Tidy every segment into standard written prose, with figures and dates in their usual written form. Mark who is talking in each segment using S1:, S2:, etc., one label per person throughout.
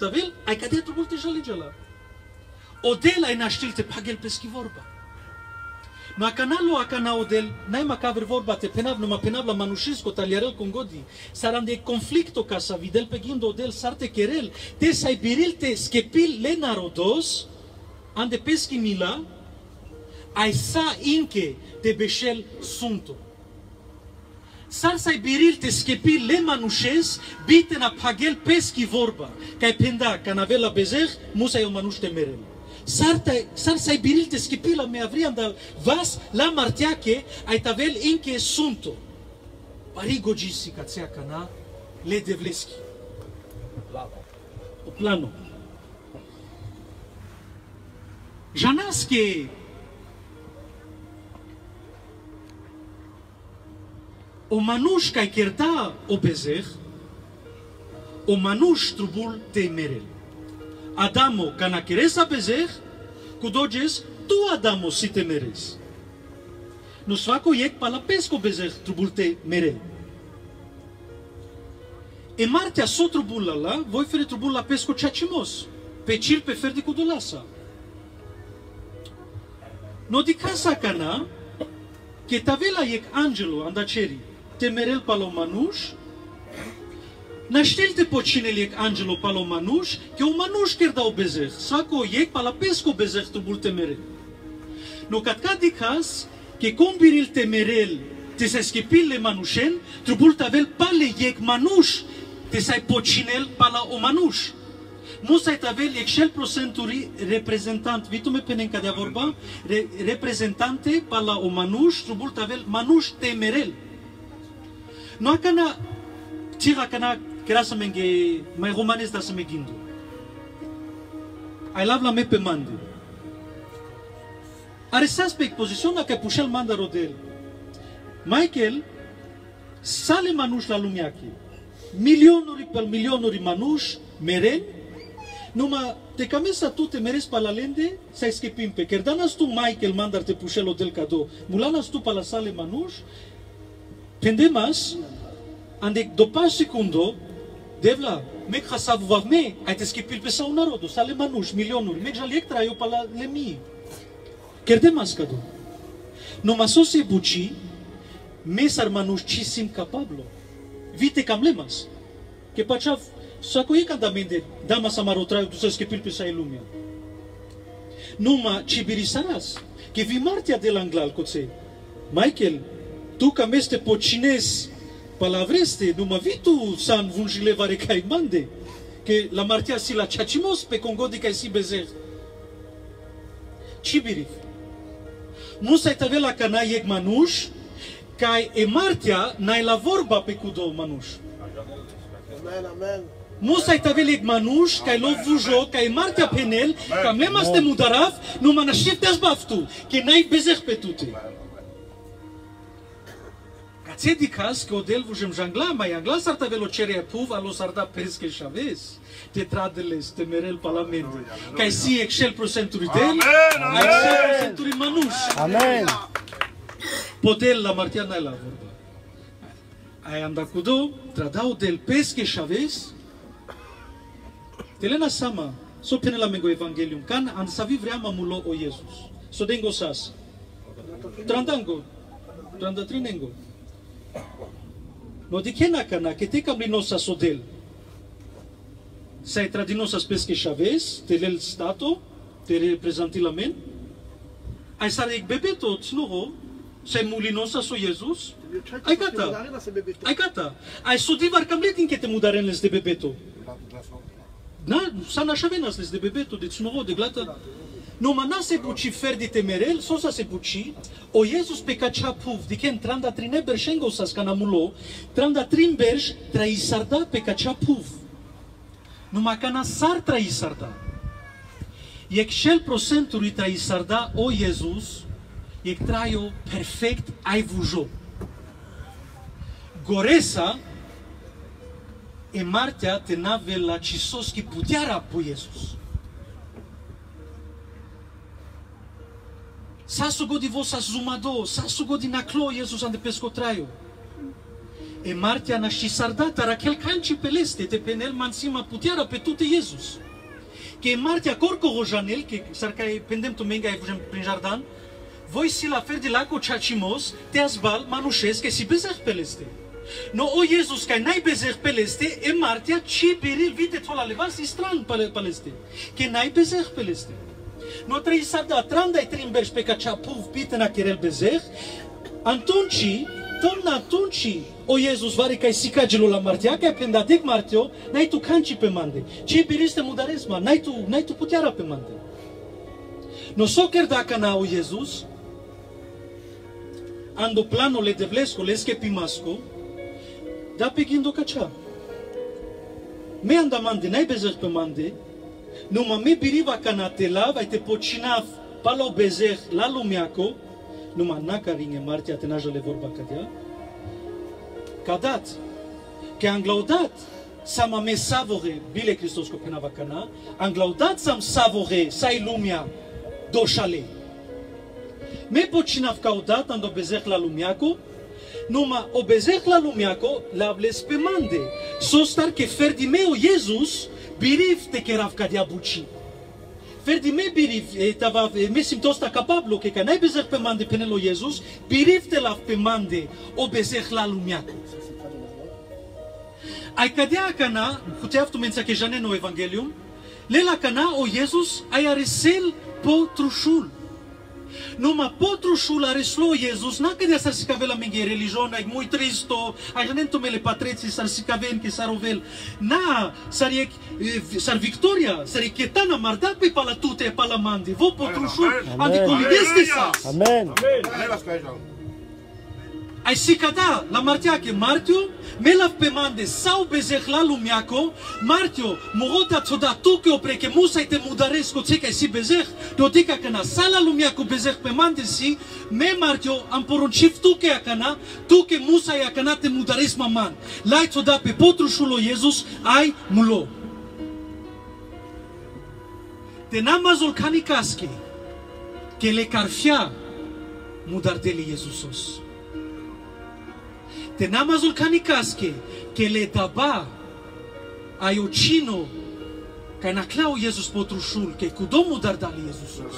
S1: tavel, ai cadea trubul te jaligela. Odel ai naștil te pagel peski vorba. Ma canalo a cana odel, n-ai macavr vorba te penav, numa penav la manușisco talierel con godi. Saram de conflicto ca sa videl pe gindo odel sarte kerel, te sai biril te skepil le narodos, ande peski mila, ai sa inche de beșel sunto. Sar sai biril te skepil le manușes, bite na pagel peski vorba, ca penda, ca navela bezer, musa e o manuș te merel. Sar sai biril te skepila me avriam da vas la martiache ai tavel inche sunto. Parigo gisi ca tsea cana le devleski. O plano. Janaske o manuș ca cherda o bezer, o manuș trubul te merel. Adamo cana keresa bezer, cu doges tu Adamo si te meres. Nu svako yek pala pesco bezer trubul te merel. E martea so trubul la, voi fere trubul la pesco ceacimos, pe cil pe ferdi cu dolasa. No di casa cana, che tavela yek angelo andaceri, te merel palo manuș, naștelte po cine liek angelo palo manuș, că o manuș chiar da o bezer, sako yek pala pesco bezer trubul te merel. No catca di cas, că combiril te merel, te se schipil le manușen, trubul tavel pale yek manuș, te sai po cinel pala o manuș. Musa tavel excel procenturi reprezentant, vitu me penen ca de vorba, reprezentante pala o manuș, trubul tavel manuș te merel. No acana tira cana kera să menge mai romanes da să me gindu. Ai lav la me pe mande. Are sas pe expoziționa că pușel manda rodel. Michael sale manuș la lumiache. Milionuri pe milionuri manuș merel. Numa te camesa tu te meres pa la lende să schepim pe kerdanas tu Michael mandar te pușel odel cado. Mulanas tu pa la sale manuș. Pendemas ande dopa secundo devla mek hasavu vavme ai te skipil pe sau narodu sale manuș milionuri mek jaliek traio pa la lemi kerdemas cado no masose buci mesar manuș ci sim capablo vite cam lemas que pachav sako e candamende dama samaro traio tu să skipil pe sai lumea numa cibirisaras que vi martia de langlal coțe Michael tu cam este pocines palavreste, nu mă vitu san vunjile vare kai mande, că la martia si la ceacimos pe Congodi kai si bezer. Cibirif. Musa tave la cana yek manuș, kai e martia nai la vorba pe cudo manuș.
S2: Amen, amen.
S1: Musa tave yek manuș, kai lo vujo, kai martia penel, cam lemas te mudaraf, nu mă nașifteas baftu, că nai bezer pe tute. Ți dicas că odel vujem jangla, mai angla s-ar tavelo cere puv, alo s-ar da pesche șaves, te tradeles, te merel parlamente, ca si excel procenturi del, excel procenturi manuș.
S2: Amen.
S1: Podel la martia n-ai la vorba. Ai andacudo, trada odel pesche șaves, telena sama, so pene la mengo evangelium, can an savi vreama mulo o Jesus. So dengo sas. Trandango, trandatrinengo. No di kena cana que te camlinosa sodel. Sai tradinosa pesche chaves, telel stato, te representanti la men. Ai sare bebeto tsnoro, sai mulinosa so Jesus. Ai gata. Ai gata. Ai sodivar camletin que te mudarenles de bebeto. Na, sana chavenas les de bebeto de tsnoro de glata. No mana se buci ferdi temerel, sosa se buci, o Jesus pe cacea puv, diken tranda trine berșengo sas canamulo, tranda trin berș traisarda pe cacea puv. Numai cana sar traisarda. Excel procenturi traisarda o Jesus, e traio perfect ai vujo. Goresa e martea te nave la cisoski puteara po Jesus. Sa sugodi vosa zumado, sa sugodi naklo Jesus ande pesco traio. E Martia na și sardata Rachel canci peleste te penel mansima putiara pe tute Jesus. Que Martia corco rojanel que sarca pendem tu menga prin jardan. Voi si la fer de la co chachimos te asbal manușesc que si bezer peleste. No o Jesus că n-ai bezer peleste e Martia ci beril vite tola levar si stran peleste. Que n-ai bezer peleste. No trei sarda trandai trimberș pe ca cea puv pitena kerel bezer. Atunci, o Jesus vari ca sica gelo la Martia, că penda dec Martio, n-ai tu canci pe mande. Ce biriste mudaresma, n-ai tu puteara pe mande. No soker dacă n-au Jesus, ando plano le devlesco, le schepimasco, da pe ghindo ca cea. Me anda mande, n-ai bezer pe mande, numai me biriva ca natela, vai te pocinav pala o bezer la lumiaco, numai n-a ringe Martia te najale vorba cadea, cadat, că anglaudat sama me savore, bile Hristos copenava cana, anglaudat sam savore, sai lumea doșale. Me pocinav caudat ando bezer la lumiaco, numai o bezer la lumiaco la bles pe mande, sostar că ferdi meu Jesus biriv te cherav cadea buci. Ferdi me biriv, tava me simtosta capablo că ca n-ai bezer pe mande penelo Jesus, biriv te la pe mande o bezer la lumiaco. Ai cadea cana, puteaf tu menția că jane no evangelium, le la cana o Jesus ai aresel potrușul. Numai potrușul areslo Jesus, n-a cădea s-ar si cave la minghe religion, ai mui tristo, ai jane tomele patreții s-ar si cave înche s-ar ovel. Na, s-ar victoria, s-ar chetana marda pe palatute, palamande, vo potrușul, ande colideste sa.
S3: Amen.
S1: Ai si cada la Martiache Martio, me la pe mande sau bezeh la lumiaco, Martio, morota toda tu que opre que musa te mudaresco ce că si bezeh, dotica că na sala lumiaco bezeh pe mande si, me Martio am poruncit tu que acana, tu que musa ia cana te mudares maman. Lai toda pe potrușul lui Iisus ai mulo. Te namazul canicasche, que le carfia mudardeli Iisusos. Te namazul canicasche, que le daba aiocino, ca na clau Iisus potrușul, que cu domnul dardali Iisusos.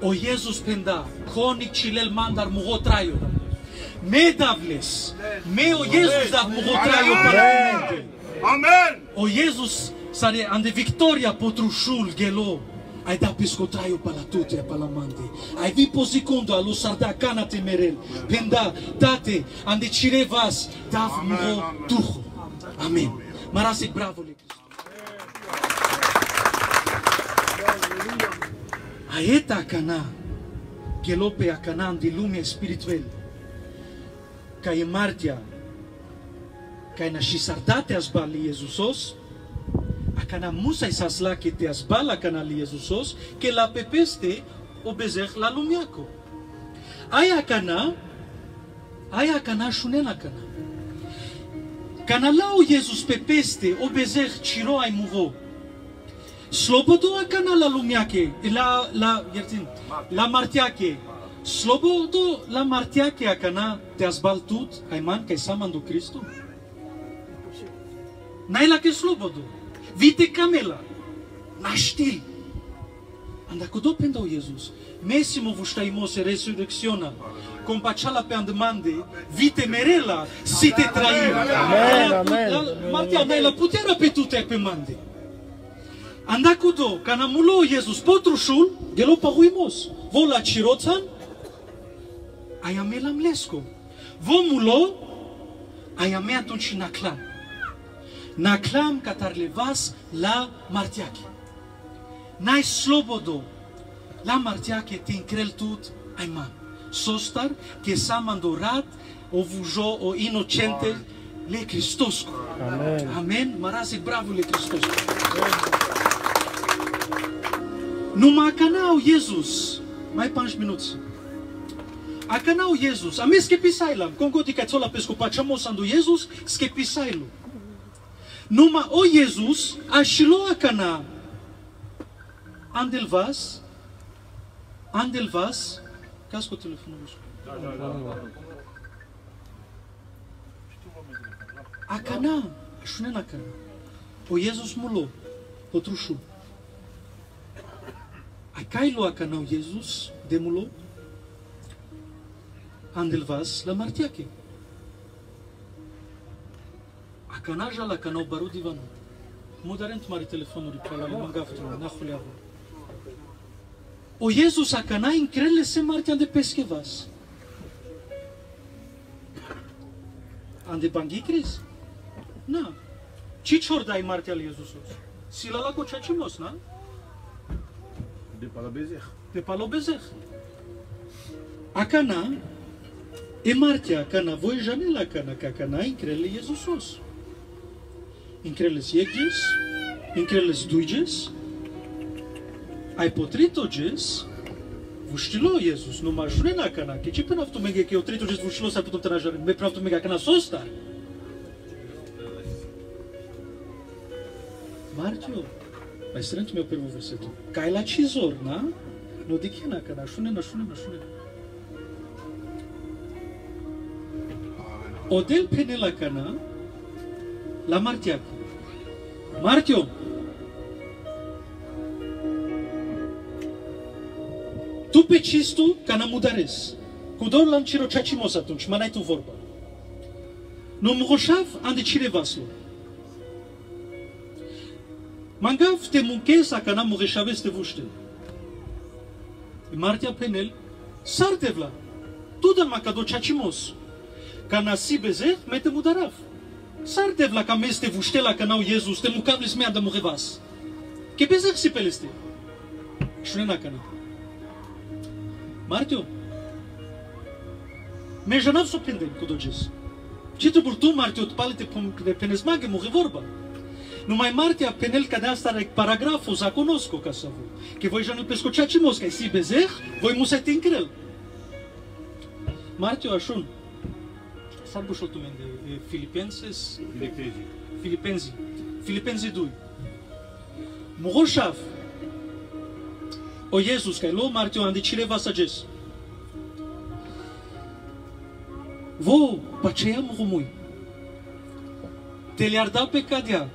S1: O Iisus penda, conic cilel mandar muhotraio. Me davles, me o Iisus dav muhotraio paramente.
S2: Amen.
S1: O Iisus sare ande victoria potrușul gelo. Ai da pescotraio pala tutte e pala mande. Ai vi po secondo allo sarda cana temerel. Penda date ande cirevas dav mo duho. Amen. Marasek bravo le Cristo. Aeta cana gelope a cana de lume spiritual. Ca e martia. Ca e na și sardate asbali Iesusos. Acana musa isasla que te asbala canali Iesusos, que la pepeste o bezer la lumiaco. Aia cana shunena cana. Cana lao Iesus pepeste o bezer ciro ai muvo. Slobodo acana la lumiache, la martiache. Slobodo la martiache acana te asbal tut, ai man kai samandu Cristo. Nai la que slobodo. Vite camela, na stil. Anda cu do pendau Jesus. Mesimo vustaimos resurrecționa. Compachala pe andemande, vite merela, si te traia.
S3: Amen.
S1: Martia, dai la puterea pe tute pe mande. Anda cu do, cana mulo Jesus potrușul, gelo pahuimos. Vo la ciroțan, aia me la mlesco. Vo mulo, aia me atunci naclan. Naclam catarlevas la martiache. Nai slobodo la martiache te increl tut aiman. Sostar que samandorat o vujo o inocente le Cristosco.
S3: Amen.
S1: Amen. Marasek bravo le Cristosco. Numai canau Jesus. Mai 5 minutos. A canau Jesus. A me skepisailam. Congotica tsola pescopa chamosandu Jesus skepisailu. Numai o Iisus așiloa cana andelvas, casco telefonul. Acana, șune acana. O Jezus mulo, potrușu. Acai lo acana o Jezus de mulo. Andel vas la martiache. Acana ja la cana o baru divanu. Mudarent mari telefonuri pe la mangaftu, nahuleava. O Jezus acana increle se martian de pesquevas. Ande bangicris? Na. Ce dai martia lui Jezusos? Sila la cocacimos, na?
S2: De palabezech.
S1: De palobezech. Acana, e martia acana, voi janela acana, că acana increle Jezusos. Increles ieges, increles duiges, ai potritoges, vuștilo Jezus, nu mă ajune la acana, că ce până aftu mege că eu tritoges vuștilo s-ar putea tănajare, me până aftu mege acana sostar. Martio, mai strânt meu pe versetul. Cai la cizor, na? Nu dichina că nașune. Odel pene la cana, la martiacu. Martio, tu pe cistu ca na mudares. Cu dor la încirocacimos atunci, mă n-ai tu vorba. Nu mroșav an de cire vaslo. Mangav te munchesa ca n-am mureșaves te vuște. Martia penel, sartevla. Tu dă-l macado ceacimos. Ca nasi bezeh, mete mudarav. Sartevla ca meste vuștela ca n-au Jezus, te mucavlis mea de murevas. Che bezeh si peleste. Șunena ca n-au. Martio, me janav surprindem cu doges. Ce trebuie tu, Martio, pale te penesmaghe mure vorba. Numai martia penel ca de asta are paragraful, să cunosc ca să vă. Că voi já nu pescocea ce mosca, si bezeh, voi musai te încrel. Martio așun. S-ar bușul tu de Filipenzi 2. Muroșav. O Jezus, că lo Martio an de cireva sages. Vo, paceia murumui. Te le-ar da pe cadea.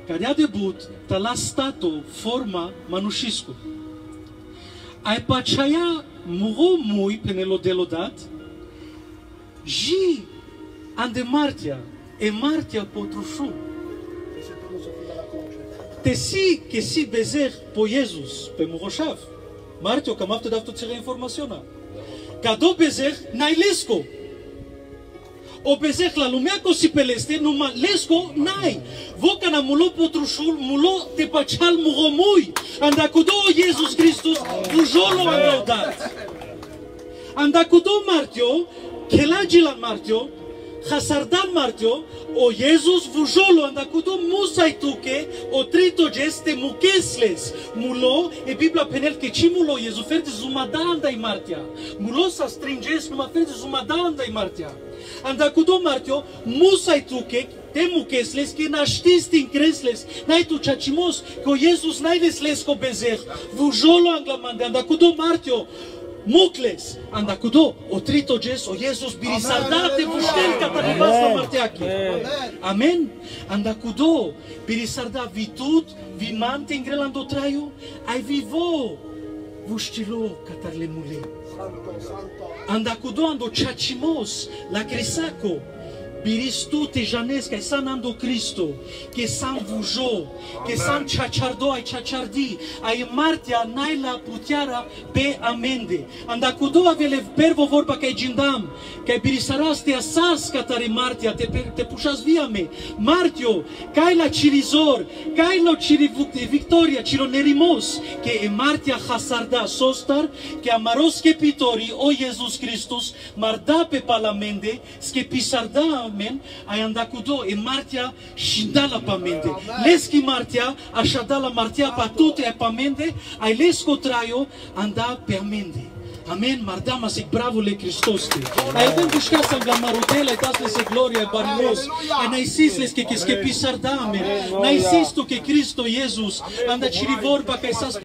S1: Cadea debut, ta la stato forma manușiscu. Ai paceia murumui penelo delodat. Ji ande martia, e martia potrușu. Te si, che si bezeh po Jezus, pe muroșav. Martio, cam aftă daftu țere informaționa. Cado bezeh, n-ai lesco. O bezeh la lumea co si peleste, numai lesco n-ai. Voca na mulo potrușul, mulo te paceal muromui. Andacudo Jezus Christus, ujolo andaudat. Andacudo Martio, Kelagilan Martio, Hasardan Martio, o Jezus vujolo andacudo musai tuke, o trito geste mukesles. Mulo, e Biblia penel che ci mulo, Jezu ferde zumadanda i Martia. Mulo sa stringes, numa ferde zumadanda i Martia. Andacudo Martio, musai tuke, te mukesles, che naștis din cresles, n-ai tu ceacimos, că o Jezus n-ai desles co bezeh. Vujolo anglamande, andacudo Martio, Mucles, andacudo, o tritoges, o Jezus birisardate vuștel cataribas la marteache. Amen. Andacudo, birisarda vitut, vimante in grelando traio, ai vivo, vuștilo catarle mule. Andacudo ando chachimos, la crisaco, biris tu te janes, că san ando Cristo, că san vujo, că san chachardo, ai chachardi, ai martia, n-ai la putiara pe amende. Andacudo avele pervo vorba că ai gindam, că ai birisaras te asas catare martia, te pușas via me. Martio, că ai la cirizor, că ai la victoria, ciro nerimos, că e martia hasarda sostar, că amaros chepitori, o Jezus Christus, marda pe palamende, skepisarda amen, ai andacudo, e martia și da la pamende. Leschi martia, așa da la martia pa tute ai pamende, ai lesco traio, anda pe amende. Amen, mardama se bravule Cristoste. Ai avem busca să la marudela, ai dasle se gloria barimos. Ai naisisles que pisar da amen. Naisistu que Cristo Jesus anda ciri vorba că ai sas